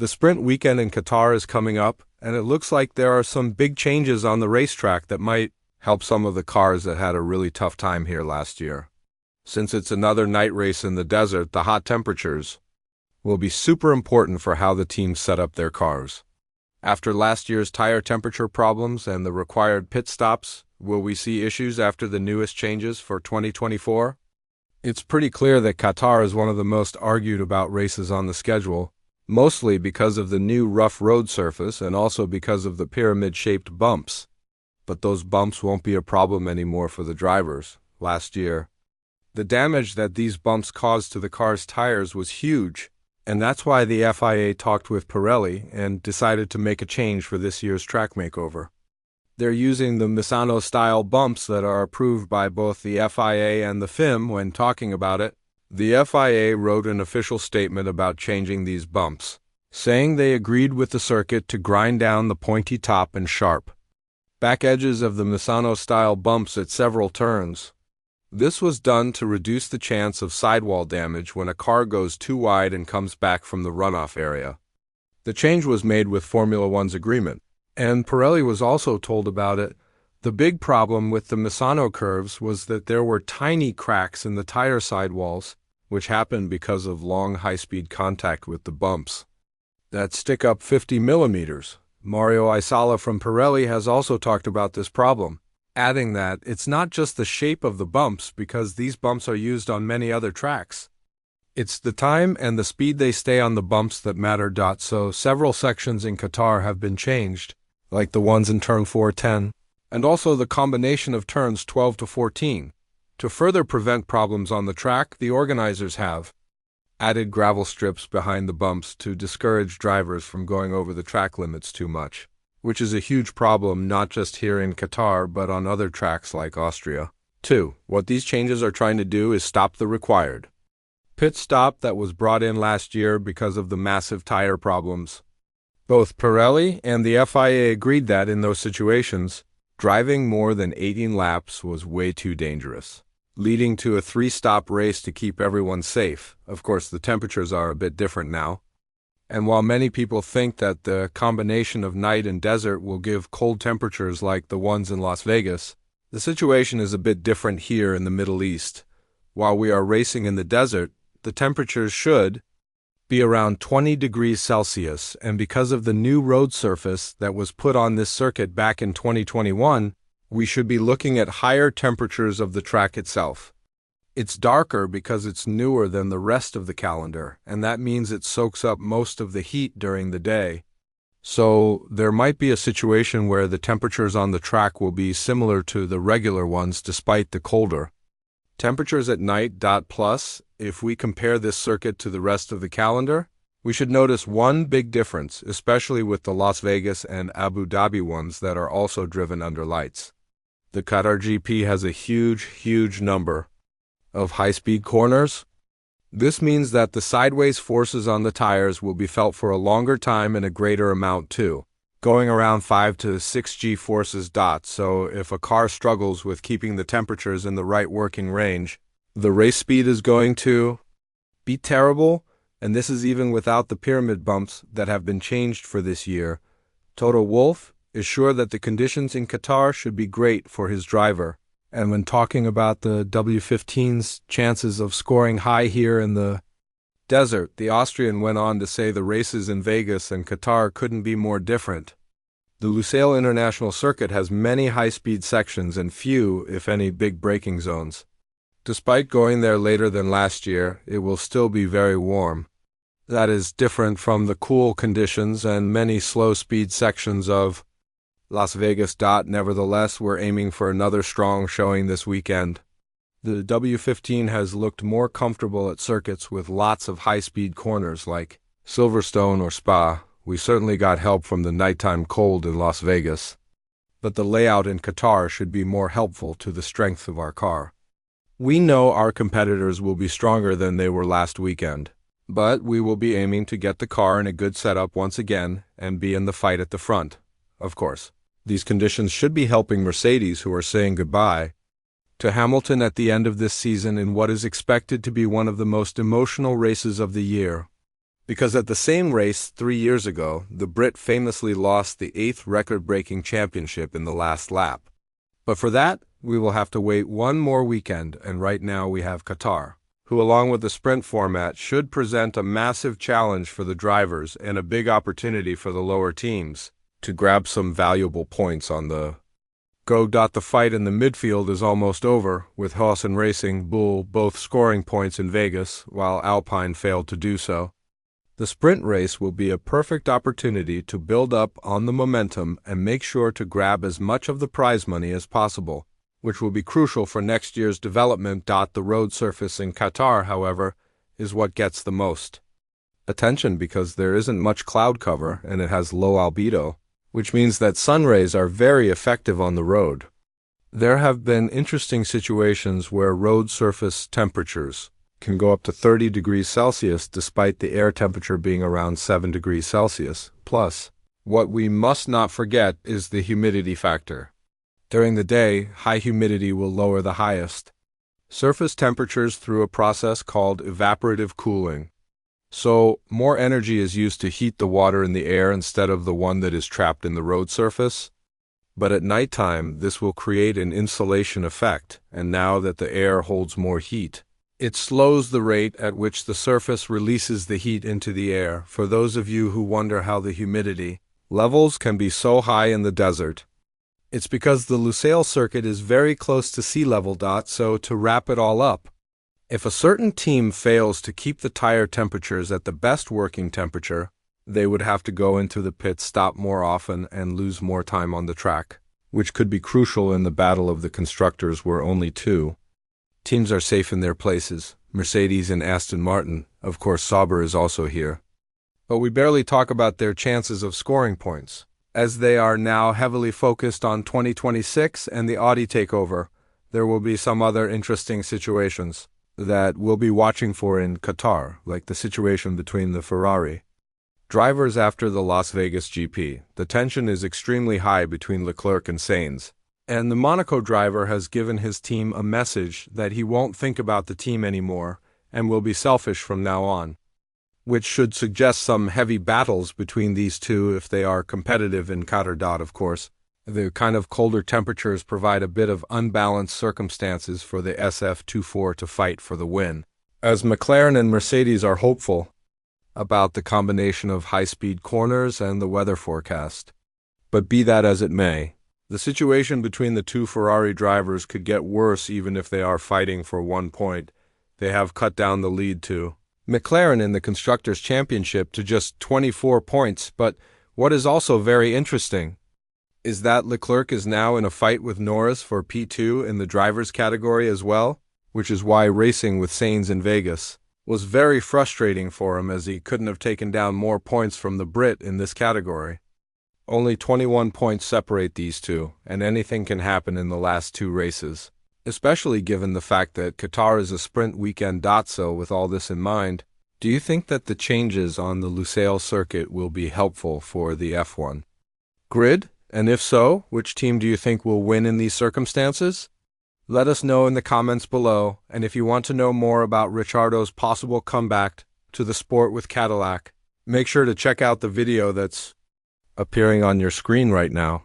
The sprint weekend in Qatar is coming up, and it looks like there are some big changes on the racetrack that might help some of the cars that had a really tough time here last year. Since it's another night race in the desert, the hot temperatures will be super important for how the teams set up their cars. After last year's tire temperature problems and the required pit stops, will we see issues after the newest changes for 2024? It's pretty clear that Qatar is one of the most argued about races on the schedule, mostly because of the new rough road surface and also because of the pyramid-shaped bumps. But those bumps won't be a problem anymore for the drivers. Last year, the damage that these bumps caused to the car's tires was huge, and that's why the FIA talked with Pirelli and decided to make a change for this year's track makeover. They're using the Misano-style bumps that are approved by both the FIA and the FIM when talking about it. The FIA wrote an official statement about changing these bumps, saying they agreed with the circuit to grind down the pointy top and sharp back edges of the Misano-style bumps at several turns. This was done to reduce the chance of sidewall damage when a car goes too wide and comes back from the runoff area. The change was made with Formula One's agreement, and Pirelli was also told about it. The big problem with the Misano curves was that there were tiny cracks in the tire sidewalls, which happened because of long high-speed contact with the bumps that stick up 50 millimeters. Mario Isala from Pirelli has also talked about this problem, adding that it's not just the shape of the bumps because these bumps are used on many other tracks. It's the time and the speed they stay on the bumps that matter. So several sections in Qatar have been changed, like the ones in turn 4-10, and also the combination of turns 12 to 14. To further prevent problems on the track, the organizers have added gravel strips behind the bumps to discourage drivers from going over the track limits too much, which is a huge problem not just here in Qatar but on other tracks like Austria. 2. What these changes are trying to do is stop the required pit stop that was brought in last year because of the massive tire problems. Both Pirelli and the FIA agreed that in those situations, driving more than 18 laps was way too dangerous, leading to a 3-stop race to keep everyone safe. Of course, the temperatures are a bit different now. And while many people think that the combination of night and desert will give cold temperatures like the ones in Las Vegas, the situation is a bit different here in the Middle East. While we are racing in the desert, the temperatures should be around 20 degrees Celsius, and because of the new road surface that was put on this circuit back in 2021, we should be looking at higher temperatures of the track itself. It's darker because it's newer than the rest of the calendar, and that means it soaks up most of the heat during the day. So there might be a situation where the temperatures on the track will be similar to the regular ones despite the colder temperatures at night. Plus, if we compare this circuit to the rest of the calendar, we should notice one big difference, especially with the Las Vegas and Abu Dhabi ones that are also driven under lights. The Qatar GP has a huge number of high-speed corners. This means that the sideways forces on the tires will be felt for a longer time and a greater amount too, going around 5 to 6 G-forces. So if a car struggles with keeping the temperatures in the right working range, the race speed is going to be terrible, and this is even without the pyramid bumps that have been changed for this year. Toto Wolff is sure that the conditions in Qatar should be great for his driver. And when talking about the W15's chances of scoring high here in the desert, the Austrian went on to say the races in Vegas and Qatar couldn't be more different. The Lusail International Circuit has many high-speed sections and few, if any, big braking zones. Despite going there later than last year, it will still be very warm. That is different from the cool conditions and many slow-speed sections of Las Vegas. Nevertheless, we're aiming for another strong showing this weekend. The W15 has looked more comfortable at circuits with lots of high-speed corners like Silverstone or Spa. We certainly got help from the nighttime cold in Las Vegas, but the layout in Qatar should be more helpful to the strength of our car. We know our competitors will be stronger than they were last weekend, but we will be aiming to get the car in a good setup once again and be in the fight at the front, of course. These conditions should be helping Mercedes, who are saying goodbye to Hamilton at the end of this season in what is expected to be one of the most emotional races of the year. Because at the same race 3 years ago, the Brit famously lost the 8th record-breaking championship in the last lap. But for that, we will have to wait one more weekend, and right now we have Qatar, who along with the sprint format should present a massive challenge for the drivers and a big opportunity for the lower teams to grab some valuable points on the go. The fight in the midfield is almost over, with Haas and Racing Bull both scoring points in Vegas, while Alpine failed to do so. The sprint race will be a perfect opportunity to build up on the momentum and make sure to grab as much of the prize money as possible, which will be crucial for next year's development. The road surface in Qatar, however, is what gets the most attention because there isn't much cloud cover and it has low albedo, which means that sun rays are very effective on the road. There have been interesting situations where road surface temperatures can go up to 30 degrees Celsius despite the air temperature being around 7 degrees Celsius. Plus, what we must not forget is the humidity factor. During the day, high humidity will lower the highest surface temperatures through a process called evaporative cooling. So, more energy is used to heat the water in the air instead of the one that is trapped in the road surface. But at nighttime, this will create an insulation effect, and now that the air holds more heat, it slows the rate at which the surface releases the heat into the air. For those of you who wonder how the humidity levels can be so high in the desert, it's because the Lusail circuit is very close to sea level. So to wrap it all up, if a certain team fails to keep the tire temperatures at the best working temperature, they would have to go into the pit stop more often and lose more time on the track, which could be crucial in the battle of the constructors where only two teams are safe in their places, Mercedes and Aston Martin. Of course, Sauber is also here. But we barely talk about their chances of scoring points, as they are now heavily focused on 2026 and the Audi takeover. There will be some other interesting situations that we'll be watching for in Qatar, like the situation between the Ferrari drivers after the Las Vegas GP. The tension is extremely high between Leclerc and Sainz, and the Monaco driver has given his team a message that he won't think about the team anymore and will be selfish from now on, which should suggest some heavy battles between these two if they are competitive in Qatar. Of course, the kind of colder temperatures provide a bit of unbalanced circumstances for the SF24 to fight for the win, as McLaren and Mercedes are hopeful about the combination of high-speed corners and the weather forecast. But be that as it may, the situation between the two Ferrari drivers could get worse even if they are fighting for 1 point. They have cut down the lead to McLaren in the Constructors' Championship to just 24 points, but what is also very interesting is that Leclerc is now in a fight with Norris for P2 in the drivers' category as well, which is why racing with Sainz in Vegas was very frustrating for him, as he couldn't have taken down more points from the Brit in this category. Only 21 points separate these two, and anything can happen in the last two races, especially given the fact that Qatar is a sprint weekend. So with all this in mind, do you think that the changes on the Lusail circuit will be helpful for the F1 grid? And if so, which team do you think will win in these circumstances? Let us know in the comments below, and if you want to know more about Ricciardo's possible comeback to the sport with Cadillac, make sure to check out the video that's appearing on your screen right now.